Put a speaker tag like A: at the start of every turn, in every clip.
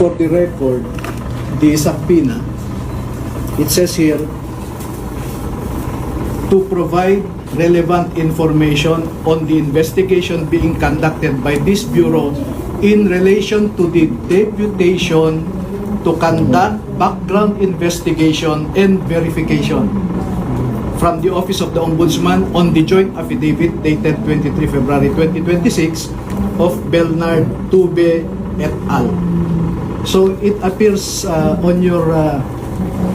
A: for the record, the subpoena, it says here, to provide relevant information on the investigation being conducted by this Bureau in relation to the deputation to conduct background investigation and verification from the Office of the Ombudsman on the joint affidavit dated 23 February 2026 of Bernard Tube et al. So it appears on your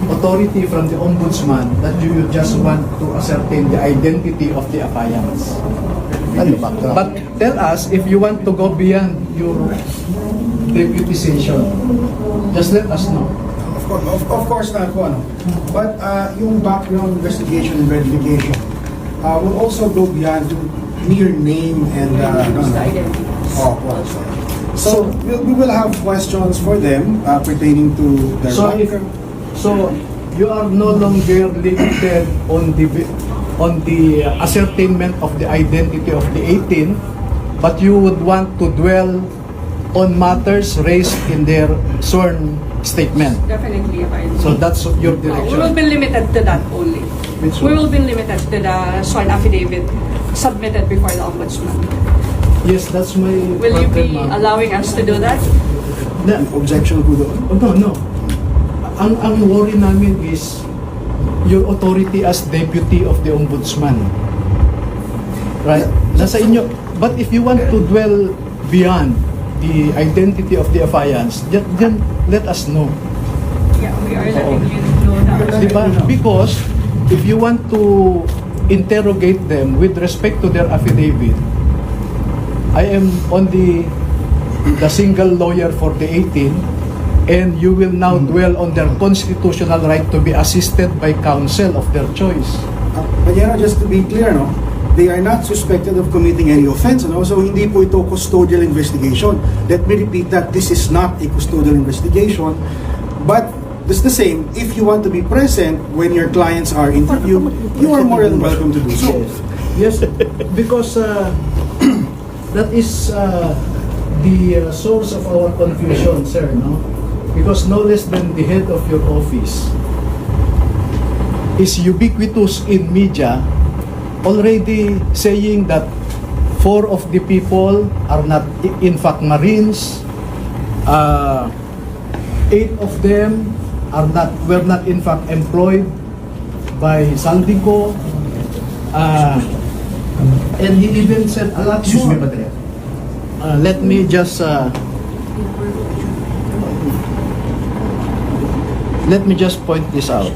A: authority from the Ombudsman that you just want to ascertain the identity of the affiants. But tell us if you want to go beyond your deputization. Just let us know.
B: Of course not po, ano. But yung background investigation and verification will also go beyond mere name and
C: identity.
B: So we will have questions for them pertaining to their background.
A: So you are no longer limited on the ascertainment of the identity of the 18, but you would want to dwell on matters raised in their sworn statement.
C: Definitely,
A: So that's your direction.
C: we will be limited to that only.
A: Which
C: We
A: one?
C: will be limited to the sworn affidavit submitted before the Ombudsman.
A: Yes, that's my
C: Will you
A: problem,
C: be
A: ma'am.
C: allowing us to do that?
B: Objection po doon.
A: Oh, no. Ang worry namin is your authority as deputy of the Ombudsman. Right? Nasa inyo. But if you want to dwell beyond the identity of the affiants, then let us know.
C: Yeah, we are letting you know now.
A: Diba? Because if you want to interrogate them with respect to their affidavit, I am on the single lawyer for the 18, and you will now dwell on their constitutional right to be assisted by counsel of their choice.
B: But just to be clear, no, they are not suspected of committing any offense, no? So hindi po ito custodial investigation. Let me repeat that this is not a custodial investigation, but it's the same. If you want to be present when your clients are interviewed, you are more than welcome to do so.
A: Yes, because that is the source of our confusion, sir, no? Because no less than the head of your office is ubiquitous in media, already saying that 4 of the people are not in fact Marines, 8 of them were not in fact employed by Saldico, and he even said a lot more. Let me just point this out.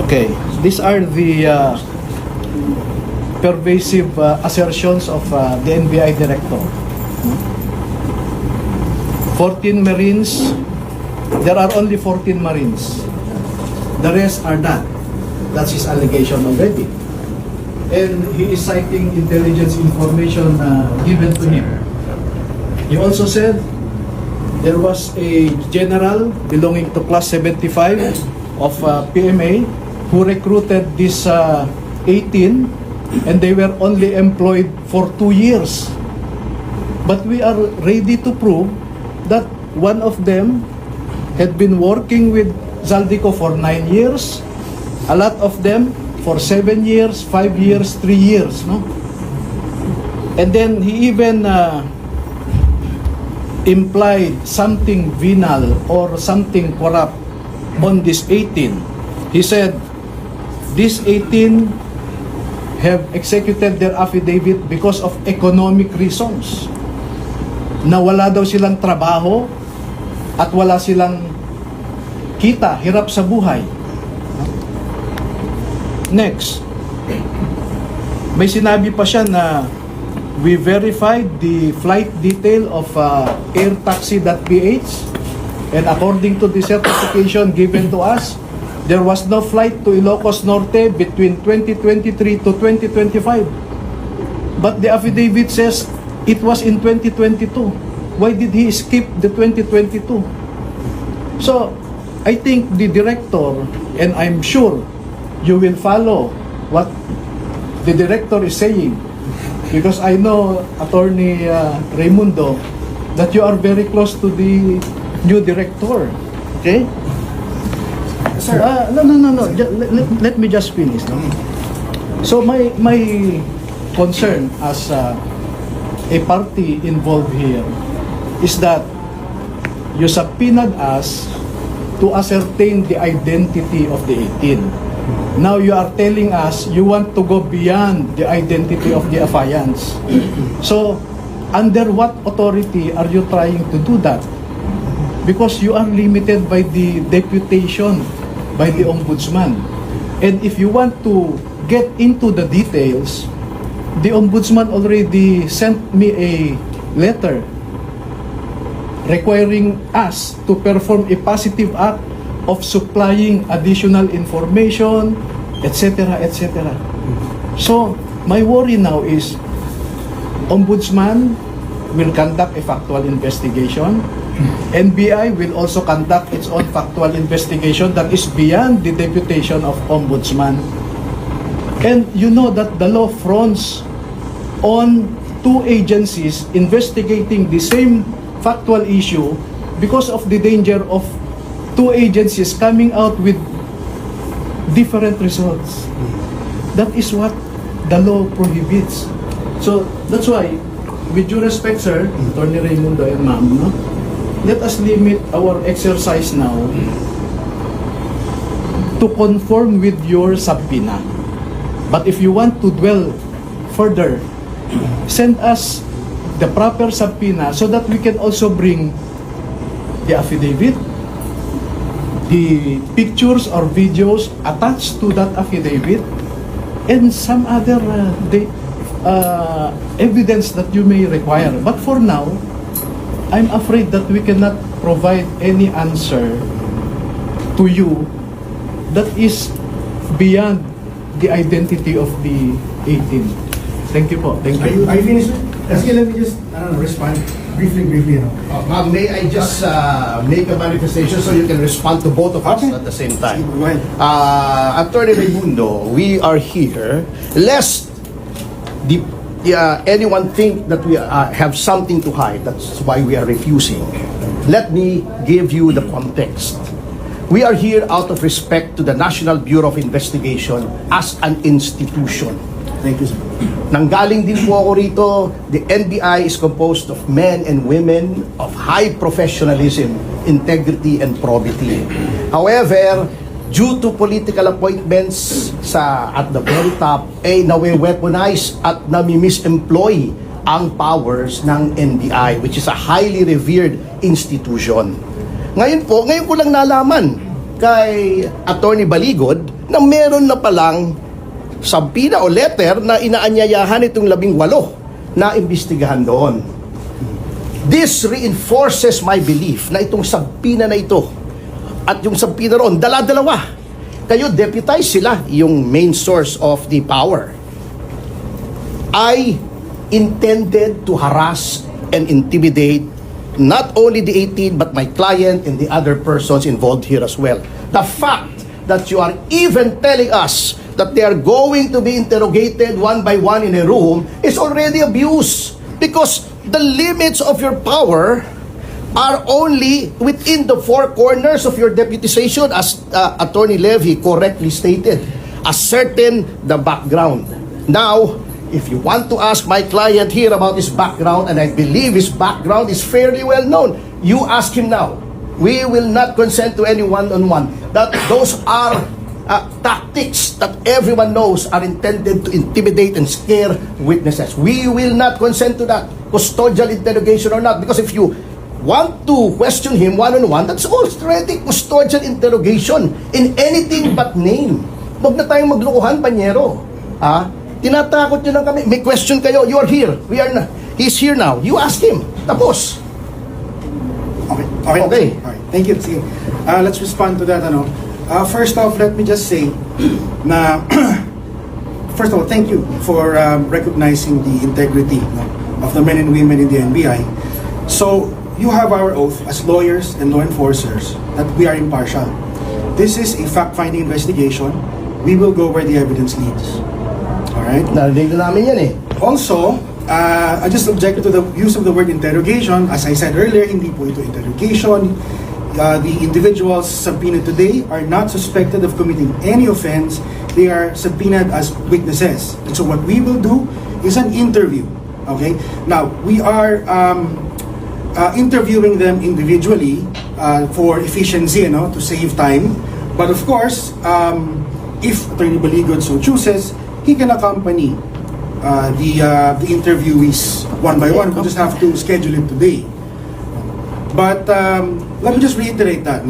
A: Okay, these are the pervasive assertions of the NBI director. 14 Marines, there are only 14 Marines. The rest are not. That's his allegation already. And he is citing intelligence information given to him. He also said there was a general belonging to class 75 of PMA who recruited this 18, and they were only employed for 2 years. But we are ready to prove that one of them had been working with Zaldico for 9 years, a lot of them for 7 years, 5 years, 3 years, no? And then he even implied something venal or something corrupt on this 18. He said, these 18 have executed their affidavit because of economic reasons. Na wala daw silang trabaho at wala silang kita, hirap sa buhay. Next, may sinabi pa siya na we verified the flight detail of airtaxi.ph, and according to the certification given to us, there was no flight to Ilocos Norte between 2023 to 2025. But the affidavit says it was in 2022. Why did he skip the 2022? So, I think the director, and I'm sure you will follow what the director is saying, because I know Attorney Raimundo, that you are very close to the new director. Okay?
B: Sir.
A: No. Let me just finish. No? So my concern as a party involved here is that you subpoenaed us to ascertain the identity of the 18. Now you are telling us you want to go beyond the identity of the affiants. So, under what authority are you trying to do that? Because you are limited by the deputation by the Ombudsman. And if you want to get into the details, the Ombudsman already sent me a letter requiring us to perform a positive act of supplying additional information, etc., etc. So, my worry now is, Ombudsman will conduct a factual investigation. NBI will also conduct its own factual investigation that is beyond the deputation of Ombudsman. And you know that the law fronts on two agencies investigating the same factual issue because of the danger of two agencies coming out with different results. That is what the law prohibits. So that's why, with due respect, sir, Attorney Raimundo and ma'am, no? Let us limit our exercise now to conform with your subpoena. But if you want to dwell further, send us the proper subpoena so that we can also bring the affidavit, the pictures or videos attached to that affidavit, and some other evidence that you may require. But for now, I'm afraid that we cannot provide any answer to you that is beyond the identity of the 18. Thank you po. Thank you.
B: Are you finished? Sige, let me just respond briefly.
D: Ma'am, may I just make a manifestation so you can respond to both of us
B: Okay.
D: at the same time?
B: Go ahead.
D: Attorney Raimundo, we are here lest anyone think that we have something to hide. That's why we are refusing. Let me give you the context. We are here out of respect to the National Bureau of Investigation as an institution.
B: Thank you, sir.
D: Nanggaling din po ako rito, the NBI is composed of men and women of high professionalism, integrity, and probity. However, due to political appointments at the very top, nawe-weaponize at nami-misemploy ang powers ng NBI, which is a highly revered institution. Ngayon ko lang nalaman kay Attorney Baligod na meron na palang subpoena o letter na inaanyayahan itong 18 na imbestigahan doon. This reinforces my belief na itong subpoena na ito at yung subpoena roon, dala-dalawa. Kayo, deputize sila, yung main source of the power. I intended to harass and intimidate not only the 18 but my client and the other persons involved here as well. The fact that you are even telling us that they are going to be interrogated one by one in a room is already abuse, because the limits of your power are only within the four corners of your deputization, as Attorney Levy correctly stated, ascertain the background. Now, if you want to ask my client here about his background, and I believe his background is fairly well known, you ask him now. We will not consent to any one-on-one. That those are tactics that everyone knows are intended to intimidate and scare witnesses. We will not consent to that, custodial interrogation or not, because if you want to question him one-on-one, that's already custodial interrogation in anything but name. Huwag na tayong maglukuhan, panyero. Tinatakot nyo lang kami. May question kayo, you are here. We are na. He's here now. You ask him. Tapos.
B: Okay.
D: Okay.
B: Alright. Thank you. Sige. Let's respond to that. First off, let me just say na first of all, thank you for recognizing the integrity of the men and women in the NBI. So, you have our oath as lawyers and law enforcers that we are impartial. This is a fact-finding investigation. We will go where the evidence leads. Alright?
D: Narinig na namin yan eh.
B: Also, I just object to the use of the word interrogation. As I said earlier, hindi po ito interrogation. The individuals subpoenaed today are not suspected of committing any offense. They are subpoenaed as witnesses. And so what we will do is an interview. Okay? Now, we are interviewing them individually for efficiency, to save time. But of course, if Attorney Baligod so chooses, he can accompany the interviewees one by one. We just have to schedule it today. But let me just reiterate that,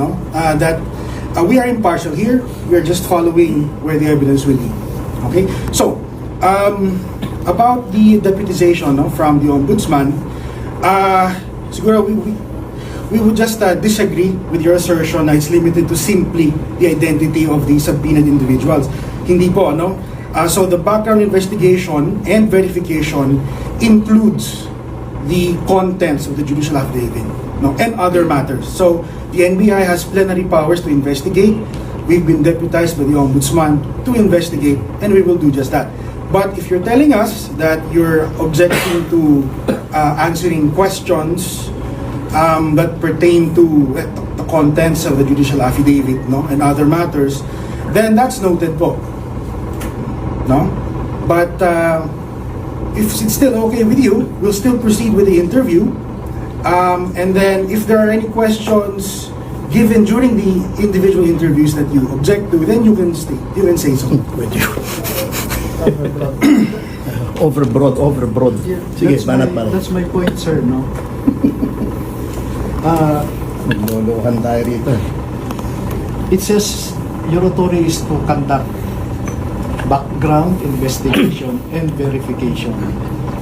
B: that we are impartial here. We are just following where the evidence will lead. Okay? So, about the deputization from the Ombudsman, siguro we would just disagree with your assertion na it's limited to simply the identity of the subpoenaed individuals. Hindi po, so the background investigation and verification includes the contents of the judicial affidavit, and other matters. So the NBI has plenary powers to investigate. We've been deputized by the Ombudsman to investigate, and we will do just that. But if you're telling us that you're objecting to answering questions that pertain to the contents of the judicial affidavit, and other matters, then that's noted po. But if it's still okay with you, we'll still proceed with the interview. And then if there are any questions given during the individual interviews that you object to, then you can say so.
D: Overbroad. Sige, banat.
A: That's my point, sir,
D: Magluluhan tayo rito.
A: It says your authority is to conduct background investigation and verification.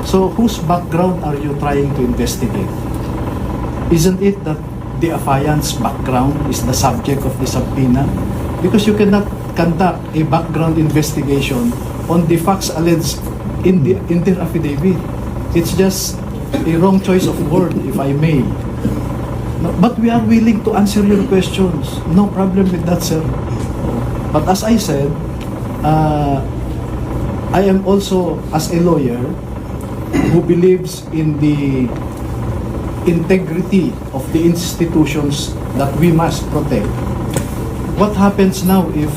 A: So whose background are you trying to investigate? Isn't it that the affiant's background is the subject of the subpoena? Because you cannot conduct a background investigation on the facts alleged in their affidavit. It's just a wrong choice of word, if I may. No, but we are willing to answer your questions. No problem with that, sir. But as I said, I am also, as a lawyer, who believes in the integrity of the institutions that we must protect. What happens now if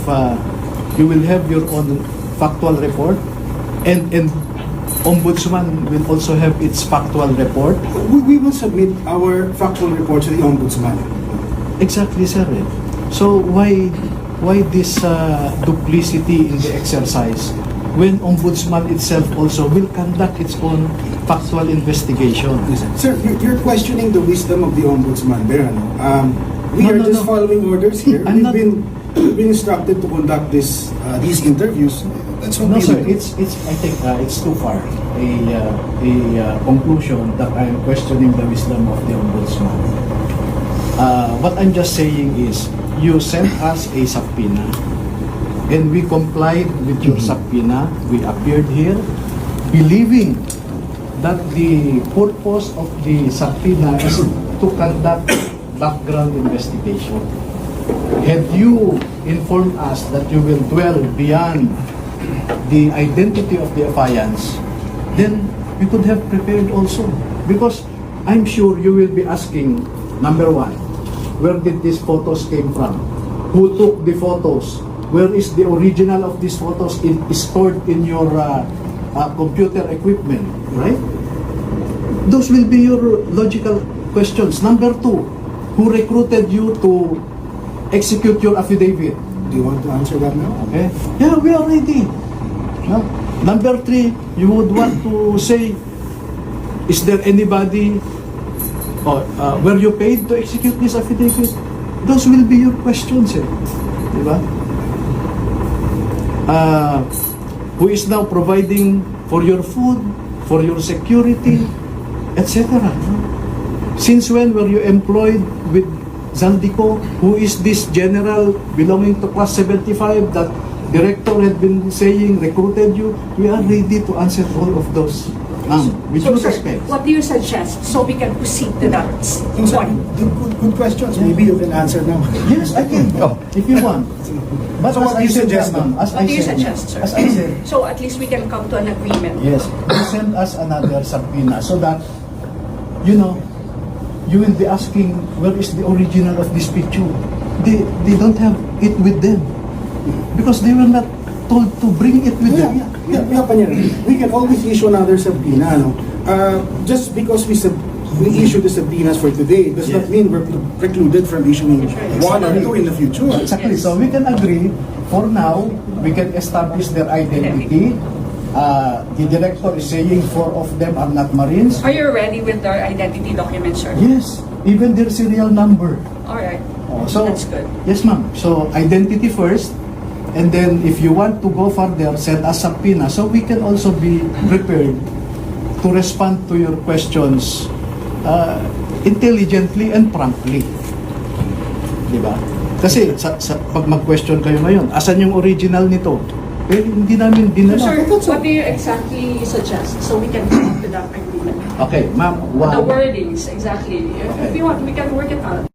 A: you will have your own factual report and Ombudsman will also have its factual report?
B: We will submit our factual report to the Ombudsman.
A: Exactly, sir. So why this duplicity in the exercise when Ombudsman itself also will conduct its own factual investigation?
B: Sir, you're questioning the wisdom of the Ombudsman there, We are just following orders here.
A: I'm
B: We've been instructed to conduct these interviews. That's what
A: No,
B: we
A: sir.
B: will do.
A: I think it's too far. A conclusion that I'm questioning the wisdom of the Ombudsman. What I'm just saying is, you sent us a subpoena, and we complied with your subpoena. We appeared here, believing that the purpose of the subpoena is to conduct background investigation. Had you informed us that you will dwell beyond the identity of the affiants, then we could have prepared also. Because I'm sure you will be asking, number one, where did these photos came from? Who took the photos? Where is the original of these photos is stored in your computer equipment, right? Those will be your logical questions. Number two, who recruited you to execute your affidavit?
B: Do you want to answer that now?
A: Okay? Yeah, we are ready. No? Number three, you would want to say, is there anybody, were you paid to execute this affidavit? Those will be your questions, diba? Who is now providing for your food, for your security, etc. Since when were you employed with Zaldico? Who is this general belonging to class 75 that director had been saying recruited you? We are ready to answer all of those. Ma'am, with
C: So,
A: due
C: sir,
A: respect.
C: what do you suggest so we can proceed to that
B: Those are
C: point?
B: good questions. Maybe you can answer now.
A: Yes, I can.
D: Oh.
A: If you want. But
B: So
A: as
B: what
A: I
B: do you
A: said,
B: suggest,
A: ma'am, as
C: What
A: I
C: do you
A: said,
C: suggest, sir?
A: as I said,
C: So at least we can come to an agreement.
A: yes, they send us another subpoena so that, you know, you will be asking, where is the original of this picture? They don't have it with them because they were not told to bring it with them.
B: We can always issue another subpoena. No? Just because we issue the subpoenas for today does not
A: Yes.
B: mean we're precluded from issuing
C: That's right.
B: one or two in the future.
A: Exactly.
C: Yes.
A: So we can agree. For now, we can establish their identity. The director is saying 4 of them are not Marines.
C: Are you ready with their identity documents, sir?
A: Yes, even their serial number.
C: All right.
A: So
C: That's good.
A: yes, ma'am. So identity first, and then if you want to go further, send us subpoena so we can also be prepared to respond to your questions intelligently and promptly. Di ba? Kasi pag mag-question kayo ngayon, asan yung original nito? Eh, hindi namin dinala.
C: Sir, what do you exactly suggest so we can come to that agreement?
A: Okay, ma'am.
C: The
A: One.
C: wordings, exactly. If you want, we can work it out.